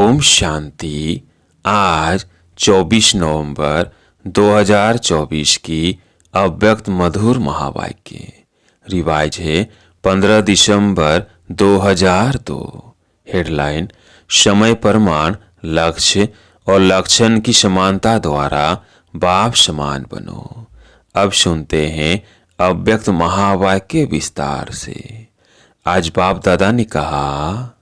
ओम शांति। आज 24 नवंबर 2024 की अव्यक्त मधुर महावाक्य। रिवाइज है 15 दिसंबर 2002। हेडलाइन: समय प्रमाण, लक्ष्य और लक्षण की समानता द्वारा बाप समान बनो। अब सुनते हैं अव्यक्त महावाक्य विस्तार से। आज बाप दादा ने कहा,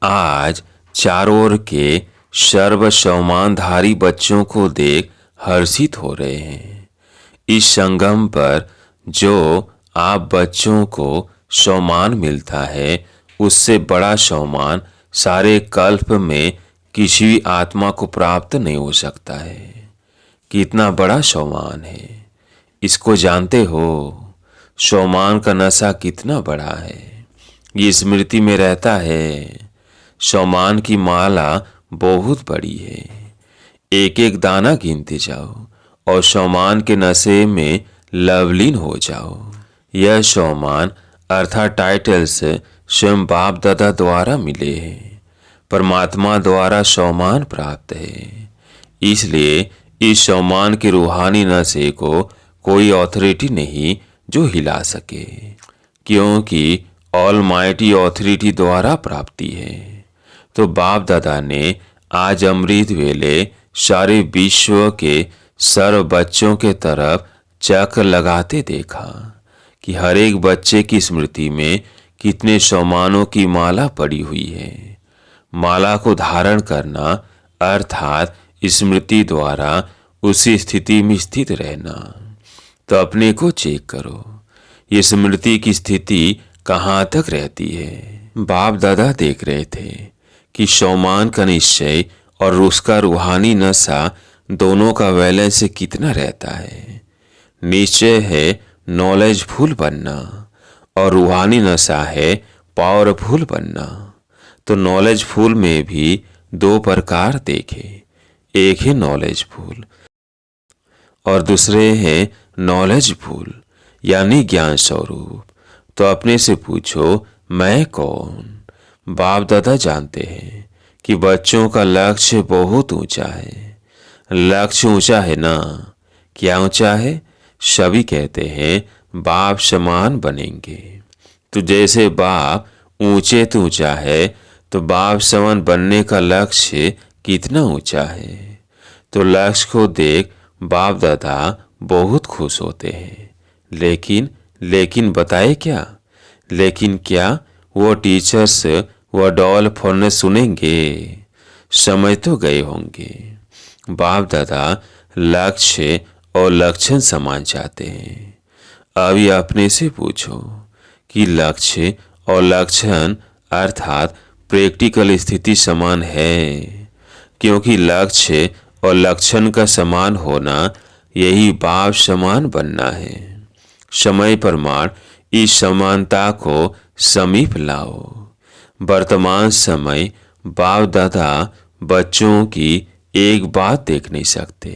आज चारों ओर के सर्व सम्मानधारी बच्चों को देख हर्षित हो रहे हैं। इस संगम पर जो आप बच्चों को सम्मान मिलता है, उससे बड़ा सम्मान सारे कल्प में किसी भी आत्मा को प्राप्त नहीं हो सकता है। कितना बड़ा सम्मान है, इसको जानते हो? सम्मान का नशा कितना बड़ा है, ये स्मृति में रहता है। सम्मान की माला बहुत बड़ी है, एक एक दाना गिनते जाओ और सम्मान के नशे में लवलीन हो जाओ। यह सम्मान अर्थात टाइटल्स स्वयं बाप दादा द्वारा मिले हैं, परमात्मा द्वारा सम्मान प्राप्त है। इसलिए इस सम्मान के रूहानी नशे को कोई अथॉरिटी नहीं जो हिला सके, क्योंकि ऑलमाइटी अथॉरिटी द्वारा प्राप्ति है। तो बाप दादा ने आज अमृत वेले सारे विश्व के सर्व बच्चों के तरफ चक्र लगाते देखा कि हर एक बच्चे की स्मृति में कितने सम्मानों की माला पड़ी हुई है। माला को धारण करना अर्थात स्मृति द्वारा उसी स्थिति में स्थित रहना। तो अपने को चेक करो, ये स्मृति की स्थिति कहाँ तक रहती है। बाप दादा देख रहे थे कि सम्मान का निश्चय और उसका रूहानी नशा दोनों का बैलेंस कितना रहता है। निश्चय है नॉलेजफुल बनना और रूहानी नशा है पावरफुल बनना। तो नॉलेजफुल में भी दो प्रकार देखे, एक है नॉलेजफुल और दूसरे हैं नॉलेजफुल यानी ज्ञान स्वरूप। तो अपने से पूछो, मैं कौन? बाप दादा जानते हैं कि बच्चों का लक्ष्य बहुत ऊंचा है। लक्ष्य ऊंचा है ना? क्या ऊंचा है? सभी कहते हैं बाप समान बनेंगे। तो जैसे बाप ऊंचे तो ऊंचा है, तो बाप समान बनने का लक्ष्य कितना ऊंचा है। तो लक्ष्य को देख बाप दादा बहुत खुश होते हैं। लेकिन बताए क्या? लेकिन क्या वो टीचर्स वह डॉल फोन सुनेंगे? समझ तो गए होंगे। बाप दादा लक्ष्य और लक्षण समान चाहते हैं। अभी अपने से पूछो कि लक्ष्य और लक्षण अर्थात प्रैक्टिकल स्थिति समान है, क्योंकि लक्ष्य और लक्षण का समान होना यही बाप समान बनना है। समय प्रमाण इस समानता को समीप लाओ। वर्तमान समय बाप दादा बच्चों की एक बात देख नहीं सकते।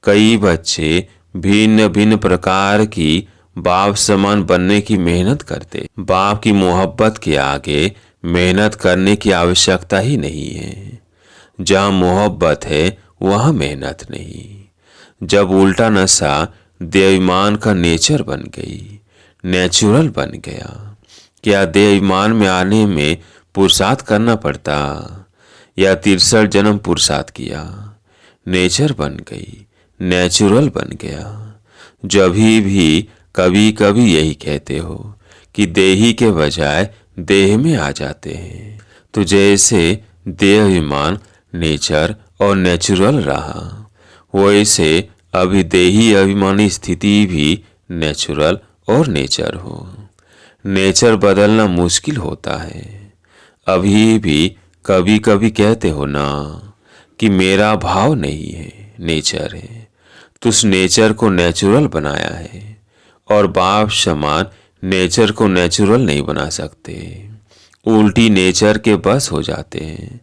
कई बच्चे भिन्न भिन्न प्रकार की बाप समान बनने की मेहनत करते। बाप की मोहब्बत के आगे मेहनत करने की आवश्यकता ही नहीं है। जहाँ मोहब्बत है वहाँ मेहनत नहीं। जब उल्टा नशा देवाभिमान का नेचर बन गई, नेचुरल बन गया, क्या देवाभिमान में आने में पुरुषार्थ करना पड़ता या 63 जन्म पुरुषार्थ किया? नेचर बन गई, नेचुरल बन गया। जब भी कभी कभी यही कहते हो कि देही के बजाय देह में आ जाते हैं। तो जैसे देहाभिमान नेचर और नेचुरल रहा, वैसे अभी देही अभिमानी स्थिति भी नेचुरल और नेचर हो। नेचर बदलना मुश्किल होता है। अभी भी कभी कभी कहते हो ना कि मेरा भाव नहीं है, नेचर है। तो उस नेचर को नेचुरल बनाया है और बाप समान नेचर को नेचुरल नहीं बना सकते। उल्टी नेचर के बस हो जाते हैं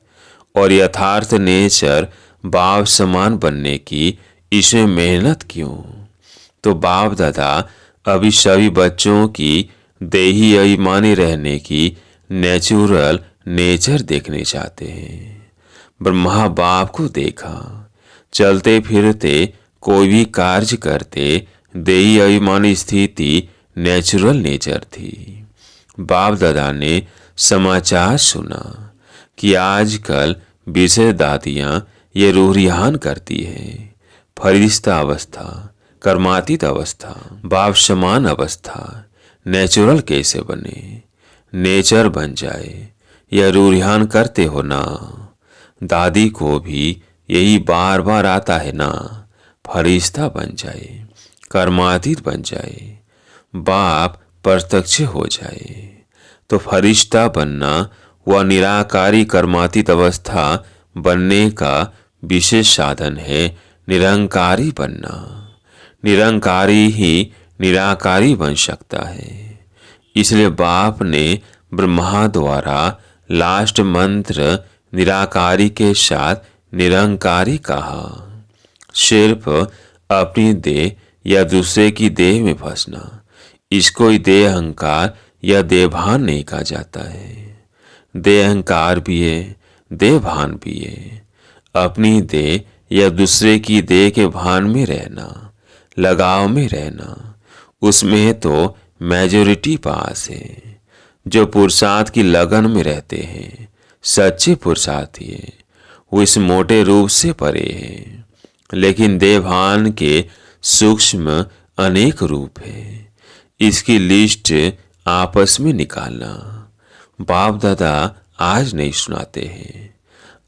और यथार्थ नेचर बाप समान बनने की इसमें मेहनत क्यों? तो बाप दादा अभी सभी बच्चों की देही अभिमानी रहने की नेचुरल नेचर देखने चाहते हैं। ब्रह्मा बाप को देखा, चलते फिरते कोई भी कार्य करते देही अभिमानी स्थिति नेचुरल नेचर थी। बाप दादा ने समाचार सुना कि आजकल विषय दादियाँ ये रूहरिहान करती है। फरिश्ता अवस्था, कर्मातीत अवस्था, बाप समान अवस्था नेचुरल कैसे बने? नेचर बन जाए, यह रूहरिहान करते हो ना। दादी को भी यही बार बार आता है ना, फरिश्ता बन जाए, कर्मातीत बन जाए, बाप प्रत्यक्ष हो जाए। तो फरिश्ता बनना वह निराकारी कर्मातीत अवस्था बनने का विशेष साधन है। निरंकारी बनना, निरंकारी ही निराकारी बन सकता है। इसलिए बाप ने ब्रह्मा द्वारा लास्ट मंत्र निराकारी के साथ निरंकारी कहा। सिर्फ अपनी देह या दूसरे की देह में फंसना, इसको ही देह अहंकार या देहभान नहीं कहा जाता है। देह अहंकार भी है, देह भान भी है। अपनी देह या दूसरे की देह के भान में रहना, लगाव में रहना, उसमें तो मेजॉरिटी पास है। जो पुरुषार्थ की लगन में रहते हैं, सच्चे पुरुषार्थी है, वो इस मोटे रूप से परे है। लेकिन देहभान के सूक्ष्म अनेक रूप है। इसकी लिस्ट आपस में निकालना बाप दादा आज नहीं सुनाते हैं।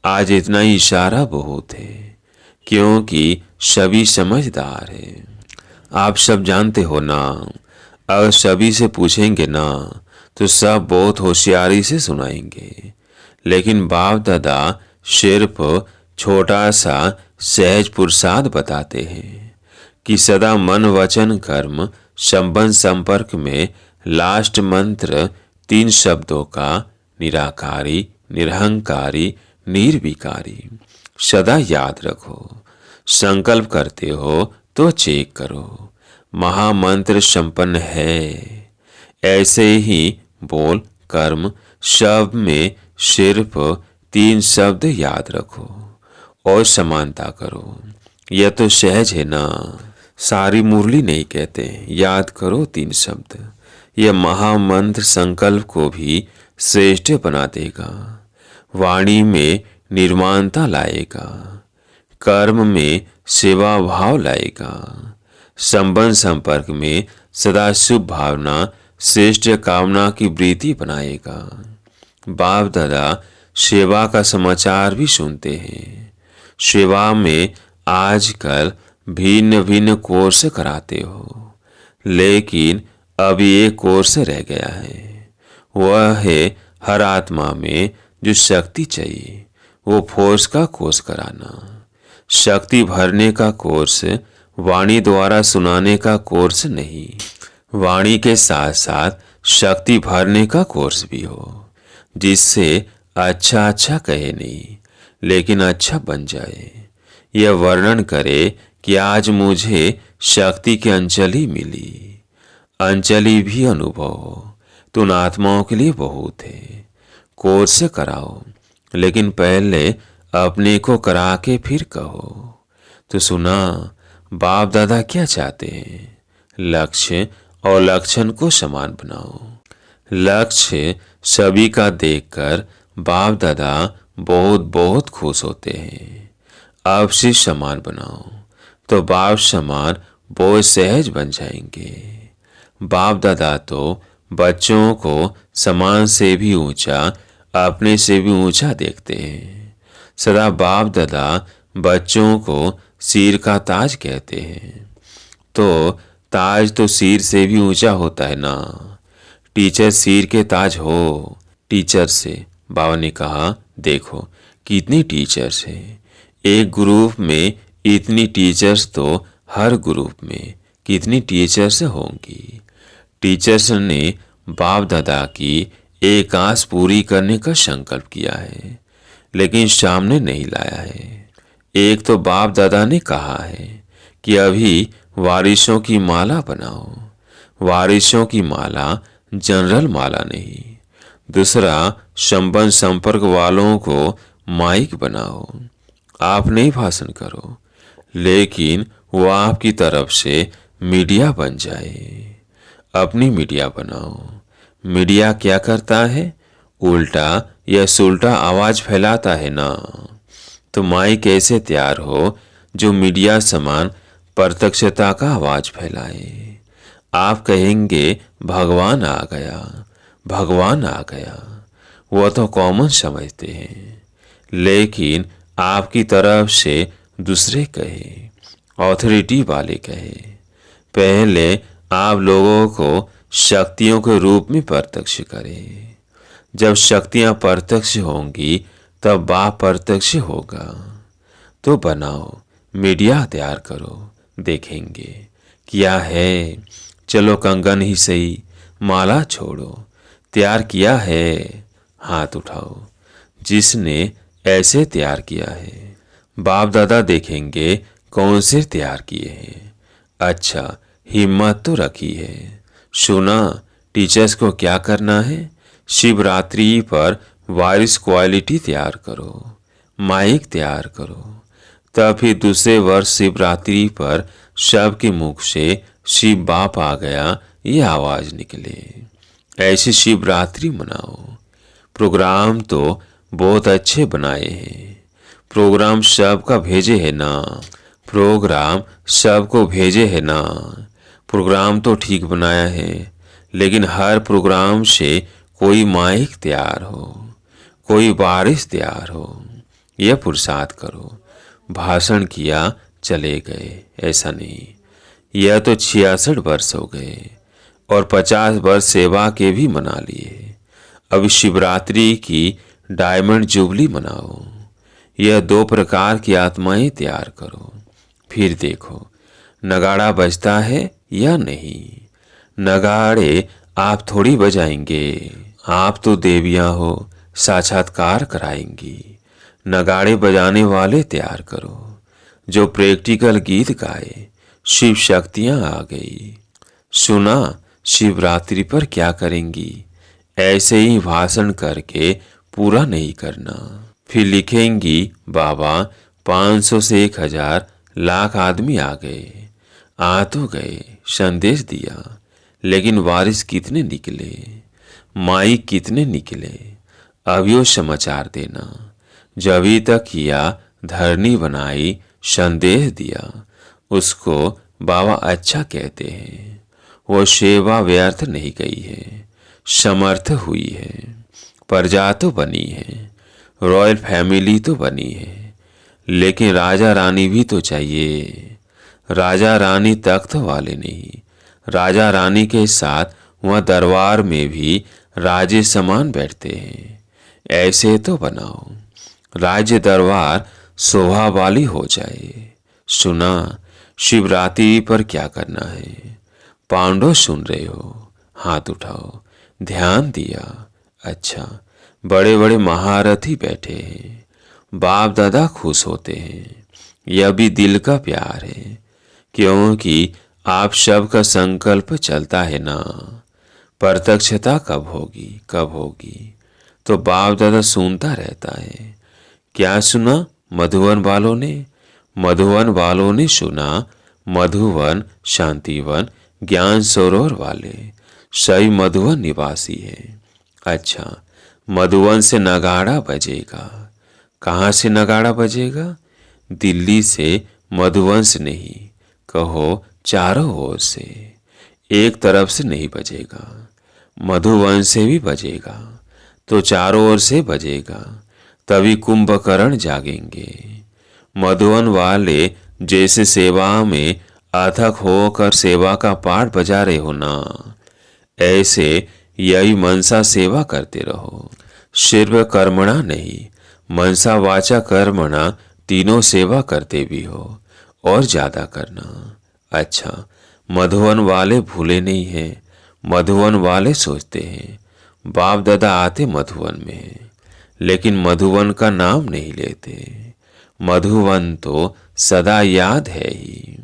आज इतना ही इशारा बहुत है, क्योंकि सभी समझदार है। आप सब जानते हो ना, अगर सभी से पूछेंगे ना तो सब बहुत होशियारी से सुनाएंगे। लेकिन बाप दादा सिर्फ छोटा सा सहज पुरुषार्थ बताते हैं कि सदा मन वचन कर्म संबंध संपर्क में लास्ट मंत्र 3 शब्दों का निराकारी, निरहंकारी, निर्विकारी सदा याद रखो। संकल्प करते हो तो चेक करो, महामंत्र संपन्न है। ऐसे ही बोल कर्म शब्द में सिर्फ 3 शब्द याद रखो और समानता करो। यह तो सहज है ना, सारी मुरली नहीं कहते, याद करो 3 शब्द। यह महामंत्र संकल्प को भी श्रेष्ठ बना देगा, वाणी में निर्माणता लाएगा, कर्म में सेवा भाव लाएगा, संबंध संपर्क में सदा शुभ भावना श्रेष्ठ कामना की वृद्धि बनाएगा। बाप दादा सेवा का समाचार भी सुनते हैं। सेवा में आजकल भिन्न भिन्न कोर्स कराते हो, लेकिन अभी एक कोर्स रह गया है। वह है हर आत्मा में जो शक्ति चाहिए, वो फोर्स का कोर्स कराना। शक्ति भरने का कोर्स वाणी द्वारा सुनाने का कोर्स नहीं, वाणी के साथ साथ शक्ति भरने का कोर्स भी हो, जिससे अच्छा अच्छा कहे नहीं लेकिन अच्छा बन जाए। यह वर्णन करे कि आज मुझे शक्ति की अंजलि मिली। अंजलि भी अनुभव हो तो उन आत्माओं के लिए बहुत है। कोर्स कराओ, लेकिन पहले अपने को करा के फिर कहो। तो सुना बाप दादा क्या चाहते हैं? लक्ष्य और लक्षण को समान बनाओ। लक्ष्य सभी का देखकर बाप दादा बहुत बहुत खुश होते हैं। अब से समान बनाओ तो बाप समान बहुत सहज बन जाएंगे। बाप दादा तो बच्चों को समान से भी ऊंचा, अपने से भी ऊंचा देखते हैं। सदा बाप दादा बच्चों को सिर का ताज कहते हैं, तो ताज तो सिर से भी ऊंचा होता है ना। टीचर सिर के ताज हो। टीचर से बाबा ने कहा, देखो कितनी टीचर्स हैं, एक ग्रुप में इतनी टीचर्स तो हर ग्रुप में कितनी टीचर्स होंगी। टीचर्स ने बाप दादा की एक आस पूरी करने का संकल्प किया है, लेकिन सामने नहीं लाया है। एक तो बाप दादा ने कहा है कि अभी वारिसों की माला बनाओ। वारिसों की माला जनरल माला नहीं, दूसरा, संबंध संपर्क वालों को माइक बनाओ। आप नहीं भाषण करो, लेकिन वो आपकी तरफ से मीडिया बन जाए। अपनी मीडिया बनाओ। मीडिया क्या करता है? उल्टा या सुलटा आवाज फैलाता है ना। तो माइक कैसे तैयार हो जो मीडिया समान प्रत्यक्षता का आवाज फैलाए। आप कहेंगे भगवान आ गया, भगवान आ गया। वो तो कॉमन समझते हैं, लेकिन आपकी तरफ से दूसरे कहे, ऑथोरिटी वाले कहे। पहले आप लोगों को शक्तियों के रूप में प्रत्यक्ष करें। जब शक्तियां प्रत्यक्ष होंगी तब बाप प्रत्यक्ष होगा। तो बनाओ, मीडिया तैयार करो, देखेंगे क्या है। चलो कंगन ही सही, माला छोड़ो। तैयार किया है, हाथ उठाओ जिसने ऐसे तैयार किया है। बाप दादा देखेंगे कौन से तैयार किए हैं। अच्छा, हिम्मत तो रखी है। सुना टीचर्स को क्या करना है? शिवरात्रि पर वायरस क्वालिटी तैयार करो, माइक तैयार करो। तब फिर दूसरे वर्ष शिवरात्रि पर सबके मुख से शिव बाप आ गया ये आवाज निकले। ऐसी शिवरात्रि मनाओ। प्रोग्राम तो बहुत अच्छे बनाए हैं। प्रोग्राम सबका भेजे है ना। प्रोग्राम सबको भेजे है ना। प्रोग्राम तो ठीक बनाया है, लेकिन हर प्रोग्राम से कोई माइक तैयार हो, कोई बारिश तैयार हो। यह पुरुषार्थ करो। भाषण किया चले गए, ऐसा नहीं। यह तो 66 वर्ष हो गए और 50 वर्ष सेवा के भी मना लिए। अब शिवरात्रि की डायमंड जुबली मनाओ। यह 2 प्रकार की आत्माएं तैयार करो। फिर देखो नगाड़ा बजता है या नहीं। नगाड़े आप थोड़ी बजाएंगे। आप तो देवियां हो, साक्षात्कार कराएंगी। नगाड़े बजाने वाले तैयार करो जो प्रैक्टिकल गीत गाए। शिव शक्तियां आ गई। सुना शिवरात्रि पर क्या करेंगी? ऐसे ही भाषण करके पूरा नहीं करना। फिर लिखेंगी बाबा 500 से 1000 लाख आदमी आ गए। आ तो गए, संदेश दिया, लेकिन वारिस कितने निकले, माइक कितने निकले? अभियो समाचार देना। जभी तक किया, धरनी बनाई, संदेश दिया, उसको बाबा अच्छा कहते हैं। वो सेवा व्यर्थ नहीं गई है, समर्थ हुई है। प्रजा तो बनी है, रॉयल फैमिली तो बनी है, लेकिन राजा रानी भी तो चाहिए। राजा रानी तख्त वाले नहीं, राजा रानी के साथ वह दरबार में भी राजे समान बैठते हैं। ऐसे तो बनाओ राज्य दरबार शोभा वाली हो जाए। सुना शिवरात्रि पर क्या करना है? पांडव सुन रहे हो? हाथ उठाओ। ध्यान दिया? अच्छा, बड़े बड़े महारथी बैठे हैं। बाप दादा खुश होते हैं। यह भी दिल का प्यार है, क्योंकि आप सबका संकल्प चलता है ना। प्रत्यक्षता कब होगी, कब होगी? तो बाप दादा सुनता रहता है। क्या सुना मधुवन वालों ने? मधुवन वालों ने सुना। मधुवन शांतिवन ज्ञान सरोवर वाले सही मधुवन निवासी है। अच्छा, मधुवन से नगाड़ा बजेगा। कहाँ से नगाड़ा बजेगा? दिल्ली से, मधुवन से नहीं, कहो चारों ओर से। एक तरफ से नहीं बजेगा, मधुवन से भी बजेगा, तो चारों ओर से बजेगा। तभी कुंभकर्ण जागेंगे। मधुवन वाले जैसे सेवा में अथक होकर सेवा का पाठ बजा रहे हो ना, ऐसे यही मनसा सेवा करते रहो। सिर्फ कर्मणा नहीं, मनसा वाचा कर्मणा तीनों सेवा करते भी हो, और ज्यादा करना। अच्छा, मधुवन वाले भूले नहीं हैं। मधुवन वाले सोचते हैं बाप दादा आते मधुवन में, लेकिन मधुवन का नाम नहीं लेते। मधुवन तो सदा याद है ही।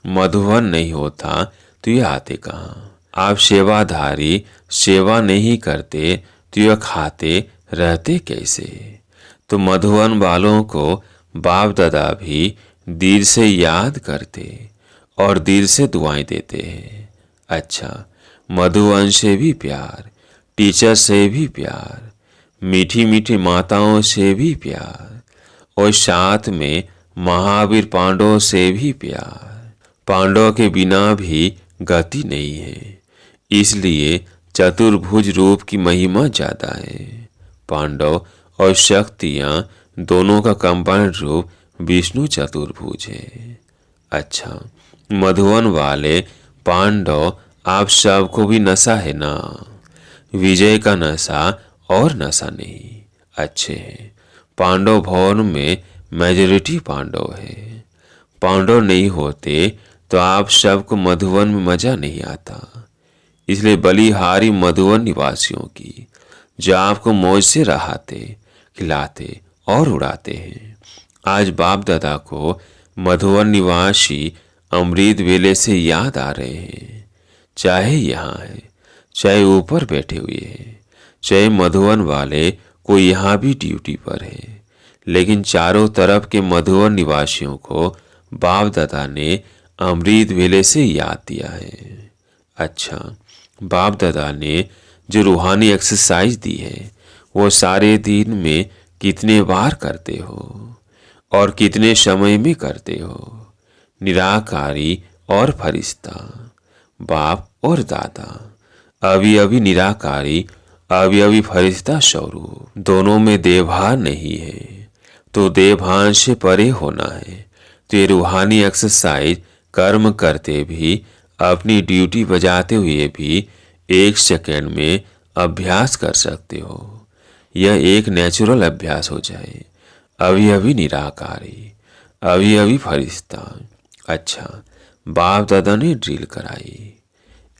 मधुवन नहीं होता तो ये आते कहाँ? आप सेवाधारी सेवा नहीं करते तो यह खाते रहते कैसे। तो मधुवन वालों को बाप दादा भी दिल से याद करते और दिल से दुआएं देते हैं। अच्छा, मधुवन से भी प्यार, टीचर से भी प्यार, मीठी मीठी माताओं से भी प्यार, और साथ में महावीर पांडवों से भी प्यार। पांडव के बिना भी गति नहीं है, इसलिए चतुर्भुज रूप की महिमा ज्यादा है। पांडव और शक्तियां दोनों का कंबाइंड रूप विष्णु चतुर्भुज है। अच्छा, मधुवन वाले पांडव, आप सबको भी नशा है ना। विजय का नशा और नशा नहीं। अच्छे हैं, पांडव भवन में मेजोरिटी पांडव है। पांडव नहीं होते तो आप सबको मधुवन में मजा नहीं आता। इसलिए बलिहारी मधुवन निवासियों की, जो आपको मौज से रहाते, खिलाते और उड़ाते हैं, आज बाप दादा को मधुवन निवासी अमृत वेले से याद आ रहे हैं। चाहे यहाँ है, चाहे ऊपर बैठे हुए हैं, चाहे मधुवन वाले कोई यहाँ भी ड्यूटी पर है, लेकिन चारों तरफ के मधुवन निवासियों को बाप दादा ने अमृत वेले से याद दिया है। अच्छा, बाप दादा ने जो रूहानी एक्सरसाइज दी है, वो सारे दिन में कितने बार करते हो और कितने समय में करते हो। निराकारी और फरिश्ता, बाप और दादा, अभी अभी निराकारी, अभी अभी फरिश्ता स्वरूप, दोनों में देवभान नहीं है। तो देवभान से परे होना है तो ये रूहानी एक्सरसाइज कर्म करते भी, अपनी ड्यूटी बजाते हुए भी 1 सेकेंड में अभ्यास कर सकते हो। यह एक नेचुरल अभ्यास हो जाए। अभी अभी निराकारी, अभी अभी फरिश्ता। अच्छा, बाप दादा ने ड्रिल कराई।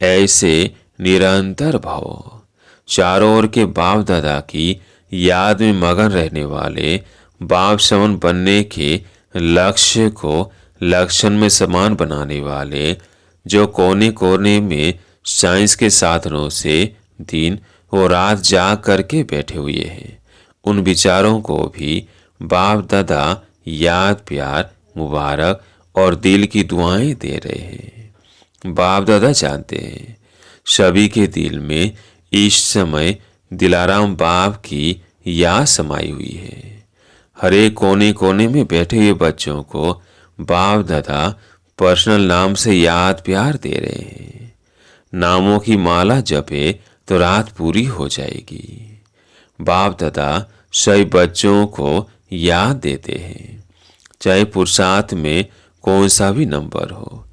ऐसे निरंतर भव, चारों ओर के बाप दादा की याद में मगन रहने वाले, बाप समान बनने के लक्ष्य को लक्षण में समान बनाने वाले, जो कोने कोने में साइंस के साधनों से दिन और रात जाग करके बैठे हुए हैं, उन विचारों को भी बाप दादा याद, प्यार, मुबारक और दिल की दुआएं दे रहे हैं। बाप दादा जानते हैं सभी के दिल में इस समय दिलाराम बाप की याद समाई हुई है। हर एक कोने कोने में बैठे हुए बच्चों को बाप दादा पर्सनल नाम से याद, प्यार दे रहे हैं। नामों की माला जपे तो रात पूरी हो जाएगी। बाप दादा सभी बच्चों को याद देते हैं, चाहे पुरुषार्थ में कौन सा भी नंबर हो,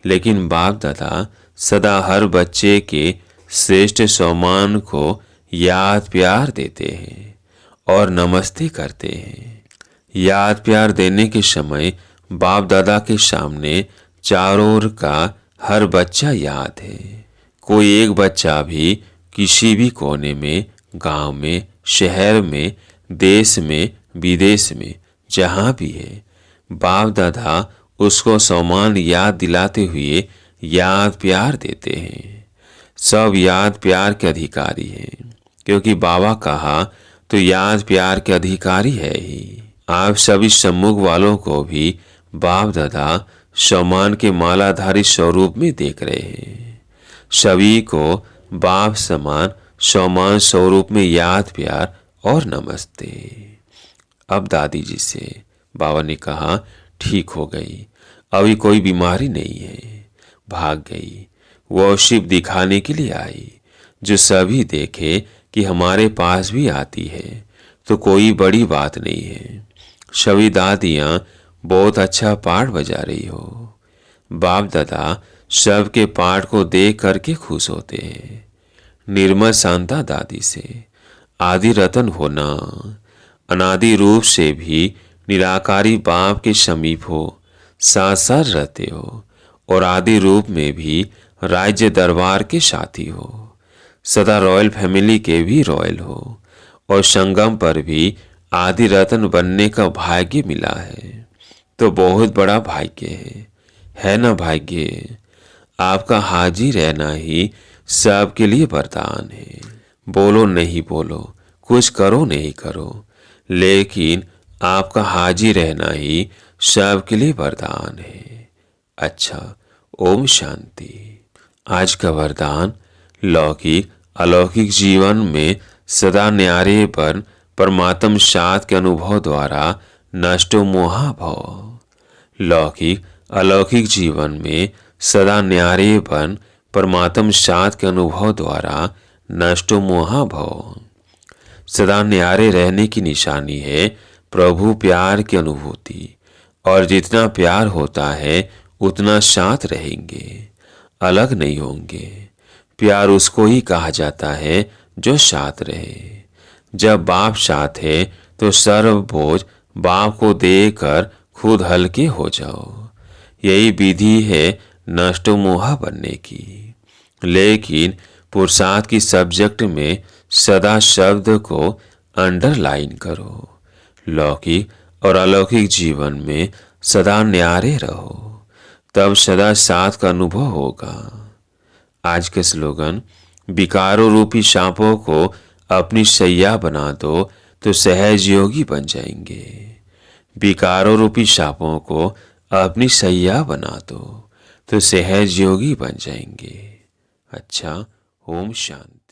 लेकिन बाप दादा सदा हर बच्चे के श्रेष्ठ सम्मान को याद, प्यार देते हैं और नमस्ते करते हैं। याद प्यार देने के समय बाप दादा के सामने चारों ओर का हर बच्चा याद है। कोई एक बच्चा भी किसी भी कोने में, गांव में, शहर में, देश में, विदेश में, जहां भी है, बाप दादा उसको सम्मान याद दिलाते हुए याद प्यार देते हैं। सब याद प्यार के अधिकारी हैं, क्योंकि बाबा कहा तो याद प्यार के अधिकारी है ही। आप सभी सम्मुख वालों को भी बाप दादा सम्मान के मालाधारी स्वरूप में देख रहे हैं। सभी को बाप समान सम्मान स्वरूप में याद, प्यार और नमस्ते। अब दादी जी से बाबा ने कहा, ठीक हो गई, अभी कोई बीमारी नहीं है। भाग गई। वो शिव दिखाने के लिए आई, जो सभी देखे कि हमारे पास भी आती है तो कोई बड़ी बात नहीं है। सभी दादियां बहुत अच्छा पाठ बजा रही हो। बाप दादा सबके पाठ को देख करके खुश होते हैं। निर्मल शांता दादी से आदि रतन होना, अनादि रूप से भी निराकारी बाप के समीप हो, साथ साथ रहते हो, और आदि रूप में भी राज्य दरबार के साथी हो, सदा रॉयल फैमिली के भी रॉयल हो, और संगम पर भी आदि रत्न बनने का भाग्य मिला है। तो बहुत बड़ा भाग्य है ना भाग्य। आपका हाजिर रहना ही सबके लिए वरदान है। बोलो नहीं बोलो, कुछ करो नहीं करो, लेकिन आपका हाजिर रहना ही सबके लिए वरदान है। अच्छा, ओम शांति। आज का वरदान, लौकिक अलौकिक जीवन में सदा न्यारे पर परमात्म सात के अनुभव द्वारा नष्टो मोहा भव। लौकिक अलौकिक जीवन में सदा न्यारे बन परमात्म सात के अनुभव द्वारा नष्टो मोहा भव। सदा न्यारे रहने की निशानी है प्रभु प्यार की अनुभूति, और जितना प्यार होता है उतना साथ रहेंगे, अलग नहीं होंगे। प्यार उसको ही कहा जाता है जो साथ रहे। जब बाप साथ है तो सर्व बोझ बाप को देकर खुद हल्के हो जाओ। यही विधि है नष्ट मोहा बनने की। लेकिन पुरुषार्थ की सब्जेक्ट में सदा शब्द को अंडरलाइन करो। लौकिक और अलौकिक जीवन में सदा न्यारे रहो, तब सदा साथ का अनुभव होगा। आज के स्लोगन, विकारों रूपी सांपों को अपनी सैया बना दो तो सहज योगी बन जाएंगे। विकारों रूपी सांपों को अपनी सैया बना दो तो सहज योगी बन जाएंगे। अच्छा, ओम शांति।